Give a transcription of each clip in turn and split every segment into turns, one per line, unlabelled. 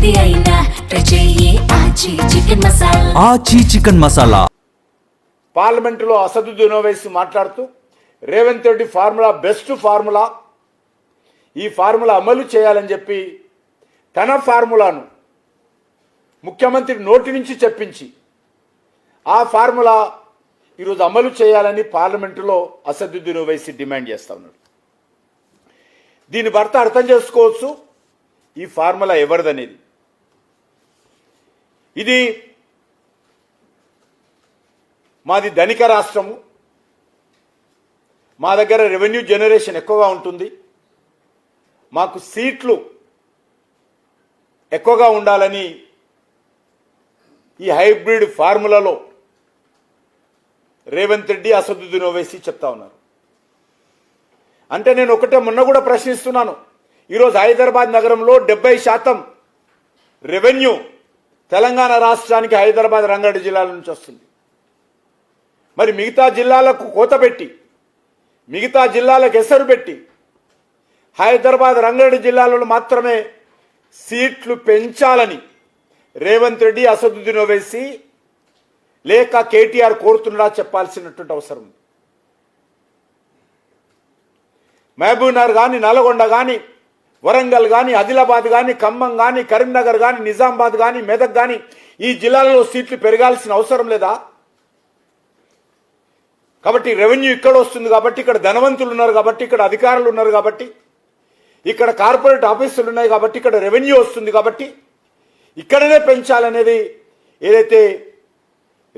ఏది అయినా ట్రై చెయ్యి ఆచి చికెన్ మసాలా.
ఆచి చికెన్ మసాలా.
పార్లమెంటులో అసదుద్దీన్ ఓవైసీ మాట్లాడుతూ Revanth Reddy formula best formula, ఈ ఫార్ములా అమలు చేయాలని చెప్పి తన ఫార్ములాను ముఖ్యమంత్రి నోటి నుంచి చెప్పించి ఆ ఫార్ములా ఈరోజు అమలు చేయాలని పార్లమెంటులో అసదుద్దీన్ ఓవైసీ డిమాండ్ చేస్తా ఉన్నాడు. దీని భర్త అర్థం చేసుకోవచ్చు ఈ ఫార్ములా ఎవరిదనేది. ఇది మాది ధనిక రాష్ట్రము, మా దగ్గర రెవెన్యూ జనరేషన్ ఎక్కువగా ఉంటుంది, మాకు సీట్లు ఎక్కువగా ఉండాలని ఈ హైబ్రిడ్ ఫార్ములాలో రేవంత్ రెడ్డి అసదుద్దీన్ ఓవైసీ చెప్తా ఉన్నారు. అంటే నేను ఒకటే మొన్న కూడా ప్రశ్నిస్తున్నాను, ఈరోజు హైదరాబాద్ నగరంలో 70% రెవెన్యూ తెలంగాణ రాష్ట్రానికి హైదరాబాద్ రంగారెడ్డి జిల్లాల నుంచి వస్తుంది. మరి మిగతా జిల్లాలకు కోత పెట్టి, మిగతా జిల్లాలకు ఎసరు పెట్టి హైదరాబాద్ రంగారెడ్డి జిల్లాలలో మాత్రమే సీట్లు పెంచాలని రేవంత్ రెడ్డి అసదుద్దీన్ ఓవైసీ లేక కేటీఆర్ కోరుతున్నాడా చెప్పాల్సినటువంటి అవసరం ఉంది. మహబూబ్నగర్ కానీ, నల్గొండ కానీ, వరంగల్ కానీ, ఆదిలాబాద్ కానీ, ఖమ్మం కానీ, కరీంనగర్ కానీ, నిజామాబాద్ కానీ, మెదక్ కానీ ఈ జిల్లాలలో సీట్లు పెరగాల్సిన అవసరం లేదా? కాబట్టి రెవెన్యూ ఇక్కడ వస్తుంది కాబట్టి, ఇక్కడ ధనవంతులు ఉన్నారు కాబట్టి, ఇక్కడ అధికారులు ఉన్నారు కాబట్టి, ఇక్కడ కార్పొరేట్ ఆఫీసులు ఉన్నాయి కాబట్టి, ఇక్కడ రెవెన్యూ వస్తుంది కాబట్టి ఇక్కడనే పెంచాలనేది ఏదైతే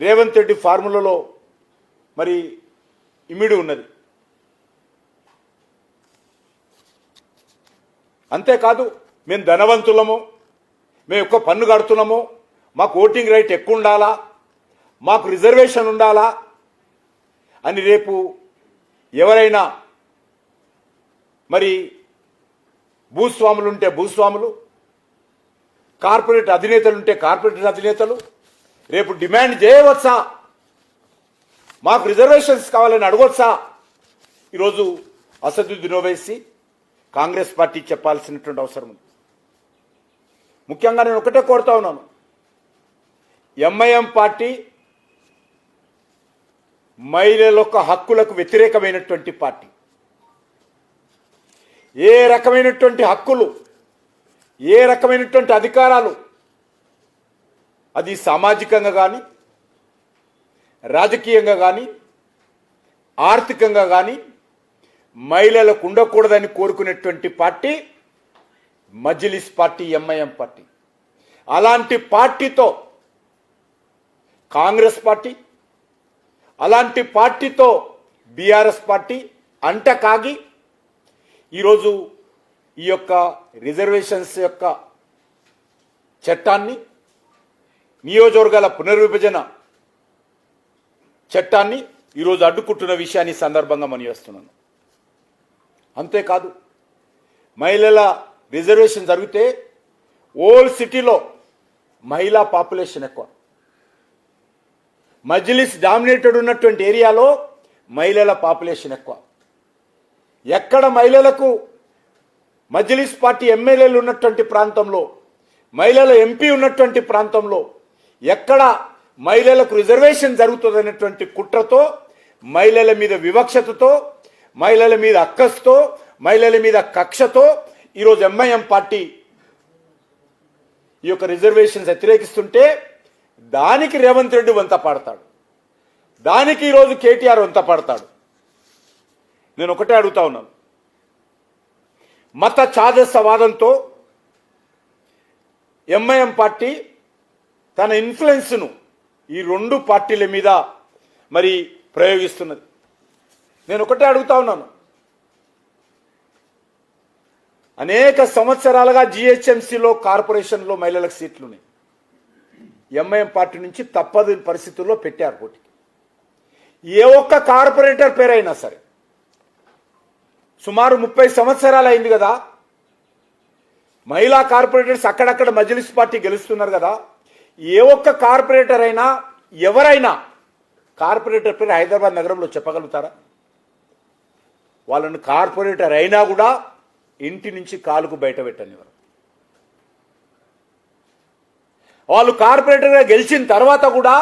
రేవంత్ రెడ్డి ఫార్ములాలో మరి ఇమిడి ఉన్నది. అంతేకాదు మేము ధనవంతులము, మేము ఎక్కువ పన్ను కడుతున్నాము, మాకు ఓటింగ్ రైట్ ఎక్కువ ఉండాలా, మాకు రిజర్వేషన్ ఉండాలా అని రేపు ఎవరైనా మరి భూస్వాములు ఉంటే భూస్వాములు, కార్పొరేట్ అధినేతలు ఉంటే కార్పొరేట్ అధినేతలు రేపు డిమాండ్ చేయవచ్చా, మాకు రిజర్వేషన్స్ కావాలని అడగవచ్చా? ఈరోజు అసదుద్దీన్ ఓవైసీ కాంగ్రెస్ పార్టీ చెప్పాల్సినటువంటి అవసరం ఉంది. ముఖ్యంగా నేను ఒకటే కోరుతా ఉన్నాను, ఎంఐఎం పార్టీ మహిళల యొక్క హక్కులకు వ్యతిరేకమైనటువంటి పార్టీ. ఏ రకమైనటువంటి హక్కులు, ఏ రకమైనటువంటి అధికారాలు, అది సామాజికంగా కానీ, రాజకీయంగా కానీ, ఆర్థికంగా కానీ మహిళలకు ఉండకూడదని కోరుకునేటువంటి party Majlis party, MIM party. అలాంటి పార్టీతో కాంగ్రెస్ పార్టీ, అలాంటి పార్టీతో బీఆర్ఎస్ పార్టీ అంట కాగి ఈరోజు ఈ యొక్క రిజర్వేషన్స్ యొక్క చట్టాన్ని, నియోజకవర్గాల పునర్విభజన చట్టాన్ని ఈరోజు అడ్డుకుంటున్న విషయాన్ని సందర్భంగా మనవేస్తున్నాను. అంతేకాదు మహిళల రిజర్వేషన్ జరిగితే ఓల్డ్ సిటీలో మహిళా పాపులేషన్ ఎక్కువ, మజ్లిస్ డామినేటెడ్ ఉన్నటువంటి ఏరియాలో మహిళల పాపులేషన్ ఎక్కువ. ఎక్కడ మహిళలకు మజ్లిస్ పార్టీ ఎమ్మెల్యేలు ఉన్నటువంటి ప్రాంతంలో, మహిళల ఎంపీ ఉన్నటువంటి ప్రాంతంలో ఎక్కడ మహిళలకు రిజర్వేషన్ జరుగుతుందనేటువంటి కుట్రతో, మహిళల మీద వివక్షతతో, మహిళల మీద అక్కస్తో, మహిళల మీద కక్షతో ఈరోజు ఎంఐఎం పార్టీ ఈ యొక్క రిజర్వేషన్స్ వ్యతిరేకిస్తుంటే దానికి రేవంత్ రెడ్డి వంత పాడతాడు, దానికి ఈరోజు కేటీఆర్ వంత పాడతాడు. నేను ఒకటే అడుగుతా ఉన్నాను, మత ఛాదసవాదంతో ఎంఐఎం పార్టీ తన ఇన్ఫ్లుయెన్స్ను ఈ రెండు పార్టీల మీద మరి ప్రయోగిస్తున్నది. నేను ఒకటే అడుగుతా ఉన్నాను, అనేక సంవత్సరాలుగా జిహెచ్ఎంసీలో కార్పొరేషన్లో మహిళలకు సీట్లు ఉన్నాయి. ఎంఐఎం పార్టీ నుంచి తప్పని పరిస్థితుల్లో పెట్టారు పోటీకి. ఏ ఒక్క కార్పొరేటర్ పేరైనా సరే, సుమారు 30 సంవత్సరాలు అయింది కదా, మహిళా కార్పొరేటర్స్ అక్కడక్కడ మజ్లిస్ పార్టీ గెలుస్తున్నారు కదా, ఏ ఒక్క కార్పొరేటర్ అయినా, ఎవరైనా కార్పొరేటర్ పేరు హైదరాబాద్ నగరంలో చెప్పగలుగుతారా? వాళ్ళని కార్పొరేటర్ అయినా కూడా ఇంటి నుంచి కాలుకు బయట పెట్టనివారు. వాళ్ళు కార్పొరేటర్గా గెలిచిన తర్వాత కూడా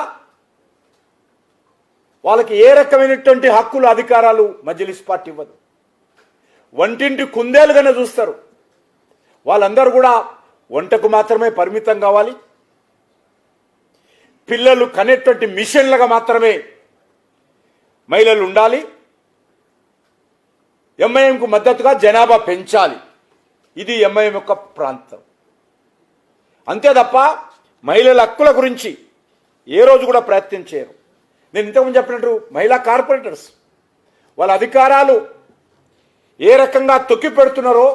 వాళ్ళకి ఏ రకమైనటువంటి హక్కులు అధికారాలు మజ్లిస్ పార్టీ ఇవ్వదు. వంటింటి కుందేలుగానే చూస్తారు. వాళ్ళందరూ కూడా వంటకు మాత్రమే పరిమితం కావాలి, పిల్లలు కనేటువంటి మిషన్లుగా మాత్రమే మహిళలు ఉండాలి, ఎంఐఎంకు మద్దతుగా జనాభా పెంచాలి. ఇది ఎంఐఎం యొక్క ప్రాంతం. అంతే తప్ప మహిళల హక్కుల గురించి ఏ రోజు కూడా ప్రయత్నం చేయరు. నేను ఇంతకుముందు చెప్పినట్టు మహిళా కార్పొరేటర్స్ వాళ్ళ అధికారాలు ఏ రకంగా తొక్కి పెడుతున్నారో,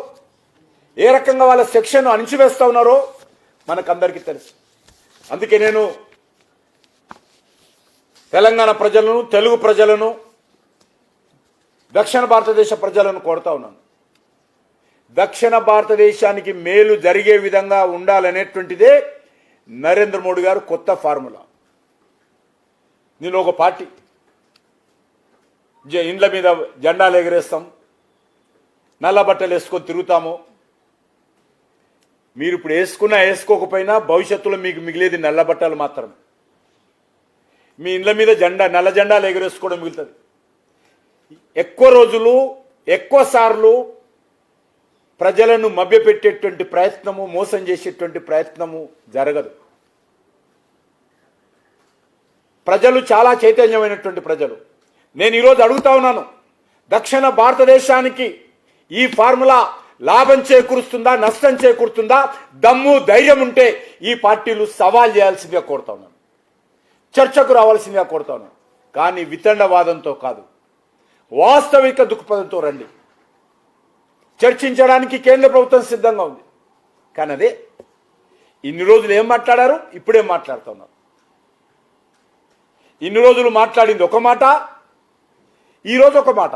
ఏ రకంగా వాళ్ళ సెక్షన్ అణిచివేస్తూ ఉన్నారో మనకందరికీ తెలుసు. అందుకే నేను తెలంగాణ ప్రజలను, తెలుగు ప్రజలను, దక్షిణ భారతదేశ ప్రజలను కోరుతా ఉన్నాను. దక్షిణ భారతదేశానికి మేలు జరిగే విధంగా ఉండాలనేటువంటిదే నరేంద్ర మోడీ గారు కొత్త ఫార్ములా. నేను ఒక పార్టీ ఇండ్ల మీద జెండాలు ఎగరేస్తాం, నల్ల బట్టలు వేసుకొని తిరుగుతాము. మీరు ఇప్పుడు వేసుకున్నా వేసుకోకపోయినా భవిష్యత్తులో మీకు మిగిలేది నల్ల బట్టలు మాత్రమే. మీ ఇండ్ల మీద నల్ల జెండాలు ఎగరేసుకోవడం మిగులుతుంది. ఎక్కువ రోజులు, ఎక్కువ సార్లు ప్రజలను మభ్యపెట్టేటువంటి ప్రయత్నము, మోసం చేసేటువంటి ప్రయత్నము జరగదు. ప్రజలు చాలా చైతన్యమైనటువంటి ప్రజలు. నేను ఈరోజు అడుగుతా ఉన్నాను, దక్షిణ భారతదేశానికి ఈ ఫార్ములా లాభం చేకూరుస్తుందా, నష్టం చేకూరుతుందా? దమ్ము ధైర్యం ఉంటే ఈ పార్టీలు సవాల్ చేయాల్సిందిగా కోరుతా ఉన్నాను, చర్చకు రావాల్సిందిగా కోరుతా ఉన్నాను. కానీ వితండవాదంతో కాదు, వాస్తవిక దృక్పథంతో రండి. చర్చించడానికి కేంద్ర ప్రభుత్వం సిద్ధంగా ఉంది. కానీ అదే ఇన్ని రోజులు ఏం మాట్లాడారు, ఇప్పుడేం మాట్లాడుతున్నారు. ఇన్ని రోజులు మాట్లాడింది ఒక మాట, ఈరోజు ఒక మాట.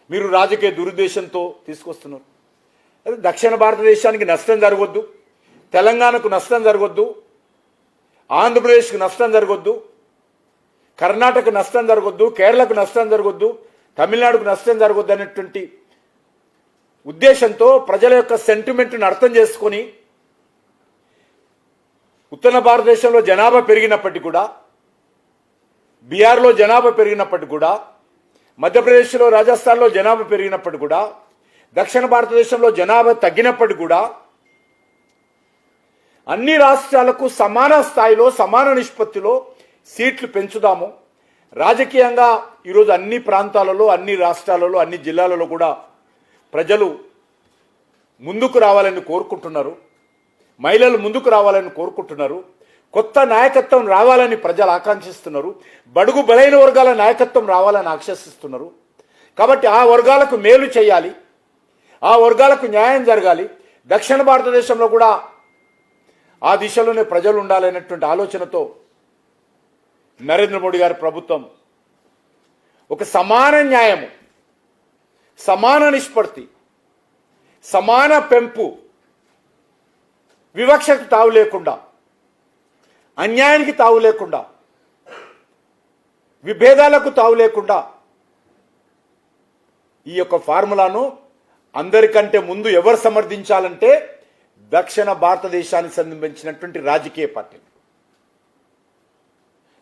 మీరు రాజకీయ దురుద్దేశంతో తీసుకొస్తున్నారు. అదే దక్షిణ భారతదేశానికి నష్టం జరగొద్దు, తెలంగాణకు నష్టం జరగొద్దు, ఆంధ్రప్రదేశ్కు నష్టం జరగొద్దు, కర్ణాటక నష్టం జరగొద్దు, కేరళకు నష్టం జరగొద్దు, తమిళనాడుకు నష్టం జరగొద్దు అనేటువంటి ఉద్దేశంతో ప్రజల యొక్క సెంటిమెంట్ను అర్థం చేసుకొని ఉత్తర భారతదేశంలో జనాభా పెరిగినప్పటికీ కూడా, బీహార్లో జనాభా పెరిగినప్పటికీ కూడా, మధ్యప్రదేశ్లో, రాజస్థాన్లో జనాభా పెరిగినప్పటికీ కూడా, దక్షిణ భారతదేశంలో జనాభా తగ్గినప్పటికీ కూడా అన్ని రాష్ట్రాలకు సమాన స్థాయిలో, సమాన నిష్పత్తిలో సీట్లు పెంచుదాము. రాజకీయంగా ఈరోజు అన్ని ప్రాంతాలలో, అన్ని రాష్ట్రాలలో, అన్ని జిల్లాలలో కూడా ప్రజలు ముందుకు రావాలని కోరుకుంటున్నారు, మహిళలు ముందుకు రావాలని కోరుకుంటున్నారు, కొత్త నాయకత్వం రావాలని ప్రజలు ఆకాంక్షిస్తున్నారు, బడుగు బలైన వర్గాల నాయకత్వం రావాలని ఆకాంక్షిస్తున్నారు. కాబట్టి ఆ వర్గాలకు మేలు చేయాలి, ఆ వర్గాలకు న్యాయం జరగాలి. దక్షిణ భారతదేశంలో కూడా ఆ దిశలోనే ప్రజలు ఉండాలనేటువంటి ఆలోచనతో నరేంద్ర మోడీ గారి ప్రభుత్వం ఒక సమాన న్యాయము, సమాన నిష్పత్తి, సమాన పెంపు, వివక్షకు తావు లేకుండా, అన్యాయానికి తావు లేకుండా, విభేదాలకు తావు లేకుండా ఈ యొక్క ఫార్ములాను అందరికంటే ముందు ఎవరు సమర్థించాలంటే దక్షిణ భారతదేశానికి సంబంధించినటువంటి రాజకీయ పార్టీలు.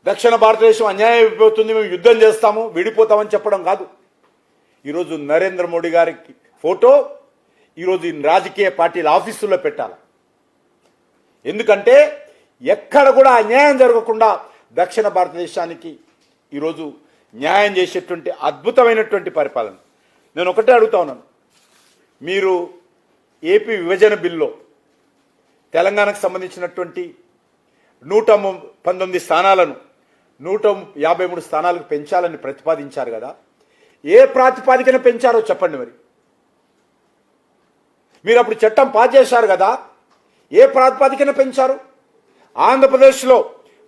దక్షిణ భారతదేశం అన్యాయం అయిపోతుంది, మేము యుద్ధం చేస్తాము, విడిపోతామని చెప్పడం కాదు. ఈరోజు నరేంద్ర మోడీ గారికి ఫోటో ఈరోజు రాజకీయ పార్టీల ఆఫీసుల్లో పెట్టాలి. ఎందుకంటే ఎక్కడ కూడా అన్యాయం జరగకుండా దక్షిణ భారతదేశానికి ఈరోజు న్యాయం చేసేటువంటి అద్భుతమైనటువంటి పరిపాలన. నేను ఒకటే అడుగుతా ఉన్నాను, మీరు ఏపీ విభజన బిల్లో తెలంగాణకు సంబంధించినటువంటి 119 స్థానాలను 153 స్థానాలకు పెంచాలని ప్రతిపాదించారు కదా, ఏ ప్రాతిపాదికన పెంచారో చెప్పండి. మరి మీరు అప్పుడు చట్టం పాస్ చేశారు కదా, ఏ ప్రాతిపాదికన పెంచారు? ఆంధ్రప్రదేశ్లో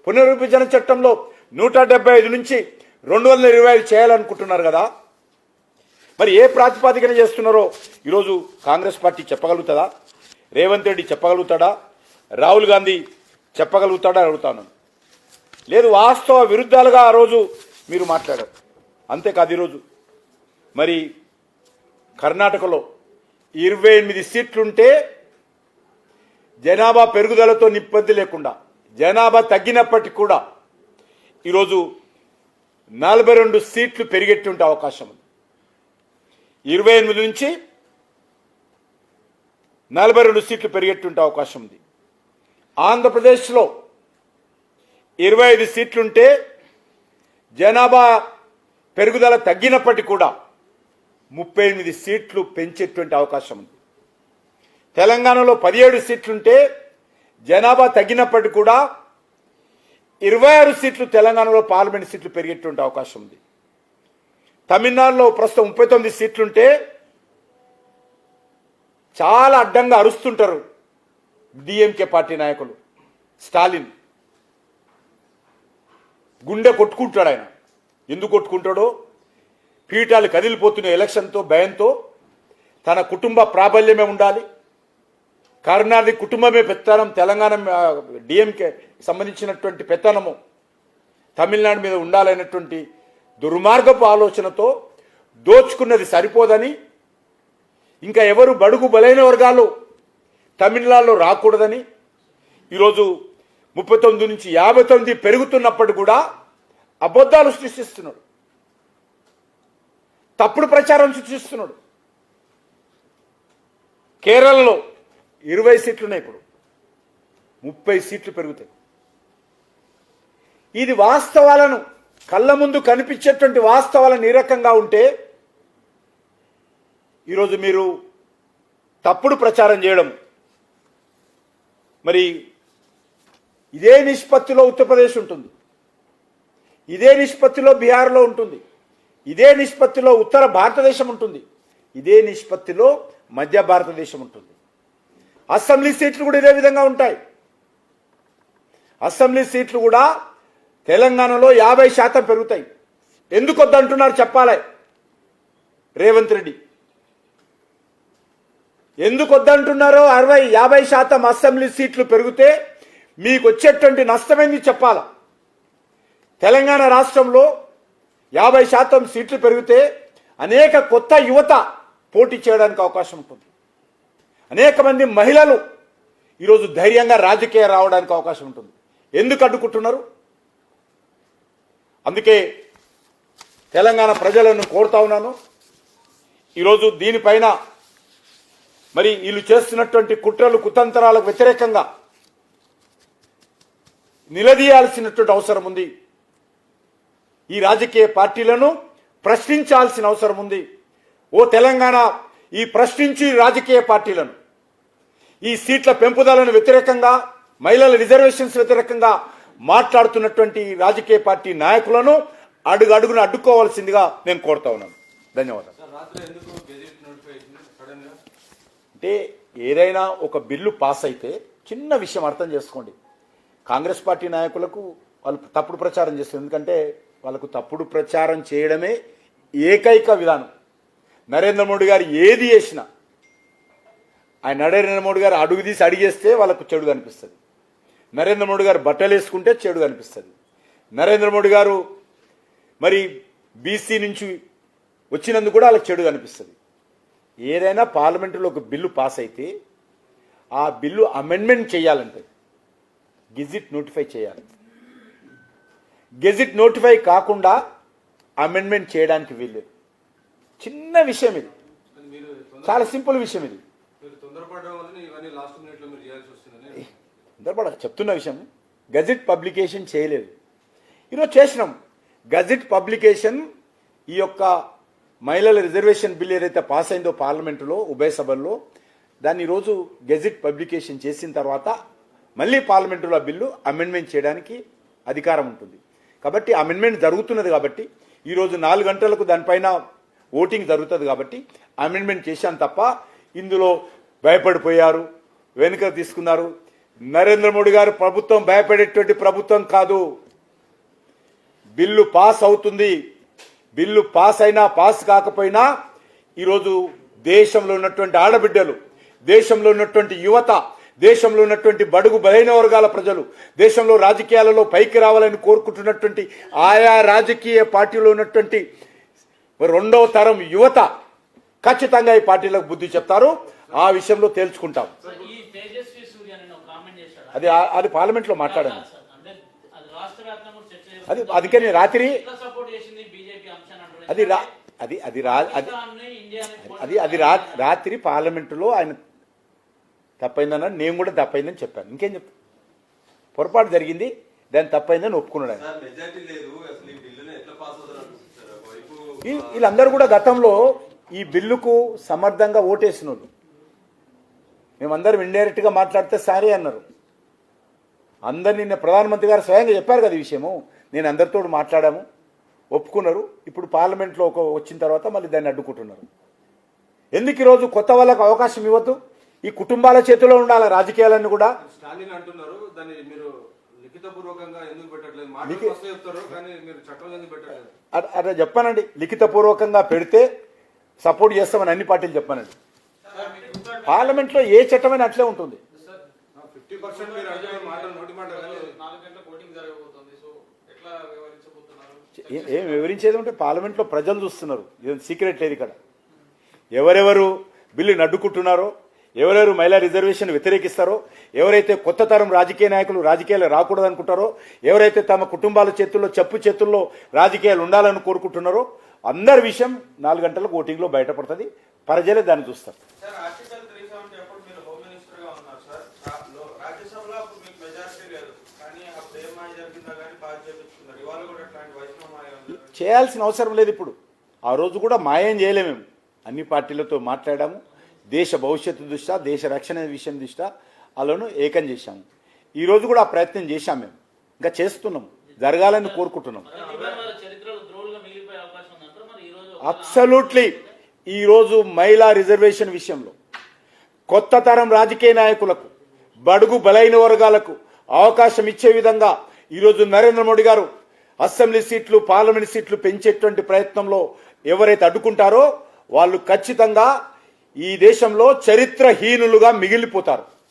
పునర్విభజన చట్టంలో 175 నుంచి 225 చేయాలనుకుంటున్నారు కదా, మరి ఏ ప్రాతిపాదికన చేస్తున్నారో ఈరోజు కాంగ్రెస్ పార్టీ చెప్పగలుగుతుందా? రేవంత్ రెడ్డి చెప్పగలుగుతాడా? రాహుల్ గాంధీ చెప్పగలుగుతాడా అడుగుతాను. లేదు, వాస్తవ విరుద్ధాలుగా ఆ రోజు మీరు మాట్లాడారు. అంతేకాదు ఈరోజు మరి కర్ణాటకలో 28 సీట్లుంటే జనాభా పెరుగుదలతో ఇబ్బంది లేకుండా, జనాభా తగ్గినప్పటికీ కూడా ఈరోజు 42 సీట్లు పెరిగేటువంటి అవకాశం ఉంది. 28 నుంచి 42 సీట్లు పెరిగేటువంటి అవకాశం ఉంది. ఆంధ్రప్రదేశ్లో 25 సీట్లుంటే జనాభా పెరుగుదల తగ్గినప్పటికీ కూడా 38 సీట్లు పెంచేటువంటి అవకాశం ఉంది. తెలంగాణలో 17 సీట్లుంటే జనాభా తగ్గినప్పటికీ కూడా 26 సీట్లు తెలంగాణలో పార్లమెంట్ సీట్లు పెరిగేటువంటి అవకాశం ఉంది. తమిళనాడులో ప్రస్తుతం 39 సీట్లుంటే చాలా అడ్డంగా అరుస్తుంటారు డిఎంకే పార్టీ నాయకులు. స్టాలిన్ గుండె కొట్టుకుంటాడు. ఆయన ఎందుకు కొట్టుకుంటాడో, పీఠాలు కదిలిపోతున్న ఎలక్షన్తో భయంతో తన కుటుంబ ప్రాబల్యమే ఉండాలి, కరుణానిధి కుటుంబమే పెత్తనం, తెలంగాణ డిఎంకే సంబంధించినటువంటి పెత్తనము తమిళనాడు మీద ఉండాలనేటువంటి దుర్మార్గపు ఆలోచనతో దోచుకున్నది సరిపోదని, ఇంకా ఎవరు బడుగు బలైన వర్గాలు తమిళనాడులో రాకూడదని ఈరోజు 39 నుంచి 59 పెరుగుతున్నప్పుడు కూడా అబద్ధాలు సృష్టిస్తున్నాడు, తప్పుడు ప్రచారం సృష్టిస్తున్నాడు. కేరళలో 20 సీట్లున్నాయి, ఇప్పుడు 30 సీట్లు పెరుగుతాయి. ఇది వాస్తవాలను కళ్ళ ముందు కనిపించేటువంటి వాస్తవాలను ఈ రకంగా ఉంటే ఈరోజు మీరు తప్పుడు ప్రచారం చేయడం, మరి ఇదే నిష్పత్తిలో ఉత్తరప్రదేశ్ ఉంటుంది, ఇదే నిష్పత్తిలో బీహార్లో ఉంటుంది, ఇదే నిష్పత్తిలో ఉత్తర భారతదేశం ఉంటుంది, ఇదే నిష్పత్తిలో మధ్య భారతదేశం ఉంటుంది. అసెంబ్లీ సీట్లు కూడా ఇదే విధంగా ఉంటాయి. అసెంబ్లీ సీట్లు కూడా తెలంగాణలో 50% పెరుగుతాయి. ఎందుకు వద్దంటున్నారు చెప్పాలి రేవంత్ రెడ్డి. ఎందుకు వద్దంటున్నారో 50% అసెంబ్లీ సీట్లు పెరిగితే మీకు వచ్చేటువంటి నష్టమైంది చెప్పాల. తెలంగాణ రాష్ట్రంలో 50% సీట్లు పెరిగితే అనేక కొత్త యువత పోటీ చేయడానికి అవకాశం ఉంటుంది. అనేక మంది మహిళలు ఈరోజు ధైర్యంగా రాజకీయ రావడానికి అవకాశం ఉంటుంది. ఎందుకు అడ్డుకుంటున్నారు? అందుకే తెలంగాణ ప్రజలను కోరుతా ఉన్నాను, ఈరోజు దీనిపైన మరి వీళ్ళు చేస్తున్నటువంటి కుట్రలు కుతంత్రాలకు వ్యతిరేకంగా నిలదీయాల్సినటువంటి అవసరం ఉంది. ఈ రాజకీయ పార్టీలను ప్రశ్నించాల్సిన అవసరం ఉంది. ఓ తెలంగాణ, ఈ ప్రశ్నించి రాజకీయ పార్టీలను, ఈ సీట్ల పెంపుదలను వ్యతిరేకంగా, మహిళల రిజర్వేషన్స్ వ్యతిరేకంగా మాట్లాడుతున్నటువంటి రాజకీయ పార్టీ నాయకులను అడుగున అడ్డుకోవాల్సిందిగా నేను కోరుతా ఉన్నాను. ధన్యవాదాలు. అంటే ఏదైనా ఒక బిల్లు పాస్ అయితే చిన్న విషయం అర్థం చేసుకోండి. కాంగ్రెస్ పార్టీ నాయకులకు వాళ్ళు తప్పుడు ప్రచారం చేస్తారు, ఎందుకంటే వాళ్ళకు తప్పుడు ప్రచారం చేయడమే ఏకైక విధానం. నరేంద్ర మోడీ గారు ఏది చేసినా, ఆయన నరేంద్ర మోడీ గారు అడుగు తీసి అడిగేస్తే వాళ్ళకు చెడు కనిపిస్తుంది. నరేంద్ర మోడీ గారు బట్టలు వేసుకుంటే చెడు కనిపిస్తుంది. నరేంద్ర మోడీ గారు మరి బీసీ నుంచి వచ్చినందుకు కూడా వాళ్ళకి చెడు కనిపిస్తుంది. ఏదైనా పార్లమెంటులో ఒక బిల్లు పాస్ అయితే ఆ బిల్లు అమెండ్మెంట్ చేయాలంటే గెజిట్ నోటిఫై చేయాలి. గెజిట్ నోటిఫై కాకుండా అమెండ్మెంట్ చేయడానికి వీల్లేదు. చిన్న విషయం ఇది, చాలా సింపుల్ విషయం ఇది. చెప్తున్న విషయం, గెజిట్ పబ్లికేషన్ చేయలేదు. ఈరోజు చేసినాం గెజిట్ పబ్లికేషన్. ఈ యొక్క మహిళల రిజర్వేషన్ బిల్ ఏదైతే పాస్ అయిందో పార్లమెంటులో ఉభయ సభల్లో, దాన్ని ఈరోజు గెజిట్ పబ్లికేషన్ చేసిన తర్వాత మళ్ళీ పార్లమెంటులో బిల్లు అమెండ్మెంట్ చేయడానికి అధికారం ఉంటుంది. కాబట్టి అమెండ్మెంట్ జరుగుతున్నది కాబట్టి ఈరోజు 4 గంటలకు దానిపైన ఓటింగ్ జరుగుతుంది కాబట్టి అమెండ్మెంట్ చేశాను తప్ప ఇందులో భయపడిపోయారు, వెనుక తీసుకున్నారు. నరేంద్ర మోడీ గారు ప్రభుత్వం భయపడేటువంటి ప్రభుత్వం కాదు. బిల్లు పాస్ అవుతుంది. బిల్లు పాస్ అయినా పాస్ కాకపోయినా ఈరోజు దేశంలో ఉన్నటువంటి ఆడబిడ్డలు, దేశంలో ఉన్నటువంటి యువత, దేశంలో ఉన్నటువంటి బడుగు బలైన వర్గాల ప్రజలు, దేశంలో రాజకీయాలలో పైకి రావాలని కోరుకుంటున్నటువంటి ఆయా రాజకీయ పార్టీలో ఉన్నటువంటి 2వ తరం యువత ఖచ్చితంగా ఈ పార్టీలకు బుద్ధి చెప్తారు. ఆ విషయంలో తేల్చుకుంటాం.
ఈ తేజస్వి సూర్య నిన్న కామెంట్ చేశాడు.
అది అది పార్లమెంట్లో మాట్లాడాను.
అంటే అది రాష్ట్ర వ్యాప్తంగా కూడా చర్చ
అది అందుకని రాత్రి
సపోర్ట్ చేసింది బీజేపీ అంశాన్ని అంటారు.
అది రా అది అది రా అది అది అది రాత్రి పార్లమెంటులో ఆయన తప్పైందన్నాడు, నేను కూడా తప్పైందని చెప్పాను. ఇంకేం చెప్తాను, పొరపాటు జరిగింది, దాన్ని తప్పైందని ఒప్పుకున్నాడు ఆయన. వీళ్ళందరూ కూడా గతంలో ఈ బిల్లుకు సమర్థంగా ఓటేసిన వాళ్ళు. మేమందరం ఇండైరెక్ట్గా మాట్లాడితే సారీ అన్నారు. అందరు నిన్న ప్రధానమంత్రి గారు స్వయంగా చెప్పారు కదా ఈ విషయము. నేను అందరితో మాట్లాడాము, ఒప్పుకున్నారు. ఇప్పుడు పార్లమెంట్లో వచ్చిన తర్వాత మళ్ళీ దాన్ని అడ్డుకుంటున్నారు. ఎందుకు ఈరోజు కొత్త వాళ్ళకు అవకాశం ఇవ్వద్దు? ఈ కుటుంబాల చేతిలో ఉండాలి రాజకీయాలన్నీ కూడా.
స్టాలిన్ అంటున్నారు దాన్ని మీరు లిఖితపూర్వకంగా ఎందుకు పెట్టట్లేదు? చెప్తారు కానీ మీరు చట్టం ఎందుకు పెట్టట్లేదు?
అట్లా చెప్పానండి, లిఖితపూర్వకంగా పెడితే సపోర్ట్ చేస్తామని అన్ని పార్టీలు చెప్పానండి. పార్లమెంట్లో ఏ చట్టమైనా అట్లే ఉంటుంది.
50% మీరు అంటే మాటలు నోటి మాట
4 గంటల ఓటింగ్ జరగబోతుంది. సో ఎట్లా వివరించబోతున్నారు?
ఏం వివరించేది ఉంటే పార్లమెంట్లో ప్రజలు చూస్తున్నారు. ఇది సీక్రెట్ లేదు ఇక్కడ. ఎవరెవరు బిల్లుని అడ్డుకుంటున్నారో, ఎవరెవరు మహిళా రిజర్వేషన్ వ్యతిరేకిస్తారో, ఎవరైతే కొత్త తరం రాజకీయ నాయకులు రాజకీయాలు రాకూడదు అనుకుంటారో, ఎవరైతే తమ కుటుంబాల చేతుల్లో చేతుల్లో రాజకీయాలు ఉండాలని కోరుకుంటున్నారో అందరి విషయం 4 గంటలకు ఓటింగ్లో బయటపడుతుంది. ప్రజలే దాన్ని చూస్తారు. చేయాల్సిన అవసరం లేదు ఇప్పుడు. ఆ రోజు కూడా మాయం చేయలేము. మేము అన్ని పార్టీలతో మాట్లాడాము. దేశ భవిష్యత్తు దృష్ట్యా, దేశ రక్షణ విషయం దృష్ట్యా వాళ్ళను ఏకం చేశాము. ఈరోజు కూడా ఆ ప్రయత్నం చేశాం. మేము ఇంకా చేస్తున్నాము, జరగాలని కోరుకుంటున్నాం. అబ్సల్యూట్లీ. ఈరోజు మహిళా రిజర్వేషన్ విషయంలో కొత్త తరం రాజకీయ నాయకులకు, బడుగు బలైన వర్గాలకు అవకాశం ఇచ్చే విధంగా ఈరోజు నరేంద్ర మోడీ గారు అసెంబ్లీ సీట్లు, పార్లమెంట్ సీట్లు పెంచేటువంటి ప్రయత్నంలో ఎవరైతే అడ్డుకుంటారో వాళ్ళు ఖచ్చితంగా ఈ దేశంలో చరిత్రహీనులుగా మిగిలిపోతారు.